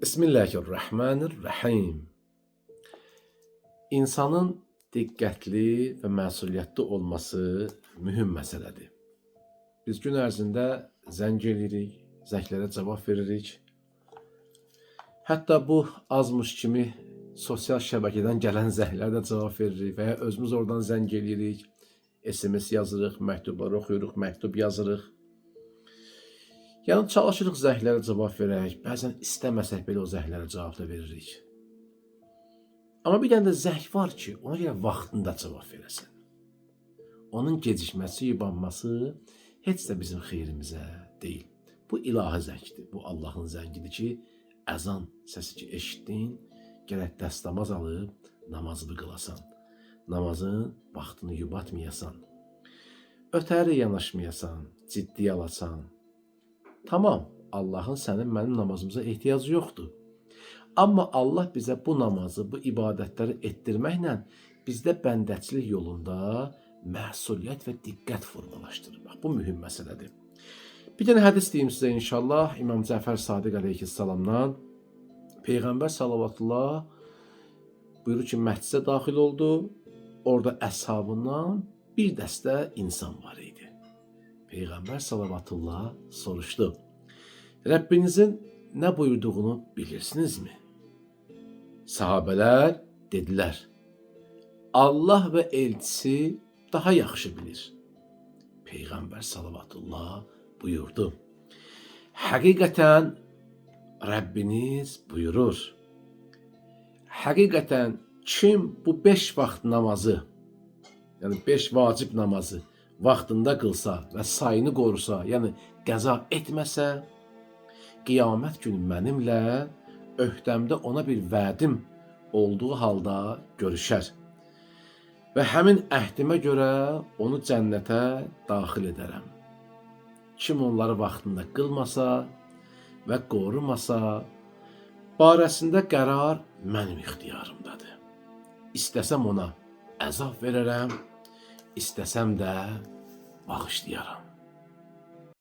Bismillahirrahmanirrahim. İnsanın diqqətli və məsuliyyətli olması mühüm məsələdir. Biz gün ərzində zəng edirik, zənglərə cavab veririk. Hətta bu azmış kimi sosial şəbəkədən gələn zənglərə də cavab veririk və ya özümüz oradan zəng edirik, SMS yazırıq, məktublar oxuyuruq, məktub yazırıq. Yəni çalışırıq zənglərə cavab verək, bəzən istəməsək belə o zənglərə cavab da veririk. Amma bir dənə də zəng var ki, ona görə vaxtında cavab verəsən. Onun gecikməsi, yubanması heç də bizim xeyrimizə deyil. Bu ilahi zəngdir, bu Allahın zəngidir ki, əzan səsi ki eşitdin, gərək dəstəmaz alıb namazını qılasan. Namazın vaxtını yubatmayasan, ötəri yanaşmayasan, ciddi alasan. Tamam, Allahın sənin mənim namazımıza ehtiyacı yoxdur. Amma Allah bizə bu namazı, bu ibadətləri etdirməklə bizdə bəndəçilik yolunda məsuliyyət və diqqət formalaşdırır. Bax, bu mühüm məsələdir. Bir dənə hədis deyim sizə inşallah. İmam Cəfər Sadiq əleyhissalamdan Peyğəmbər salavatullah buyurur ki, məhcisə daxil oldu. Orada əshabından bir dəstə insan var idi. Peyğəmbər salavatullah soruşdu. Rəbbinizin nə buyurduğunu bilirsinizmi? Sahabələr dedilər. Allah və elçisi daha yaxşı bilir. Peyğəmbər salavatullah buyurdu. Həqiqətən Rəbbiniz buyurur. Həqiqətən kim bu 5 vaxt namazı, yəni 5 vacib namazı vaxtında qılsa və sayını qorusa, yəni qəza etməsə, qiyamət günü mənimlə öhdəmdə ona bir vədim olduğu halda görüşər. Və həmin əhdimə görə onu cənnətə daxil edərəm. Kim onları vaxtında qılmasa və qorumasa, barəsində qərar mənim ixtiyarımdadır. İstəsəm ona əzab verərəm, istəsəm də bağışlayaram.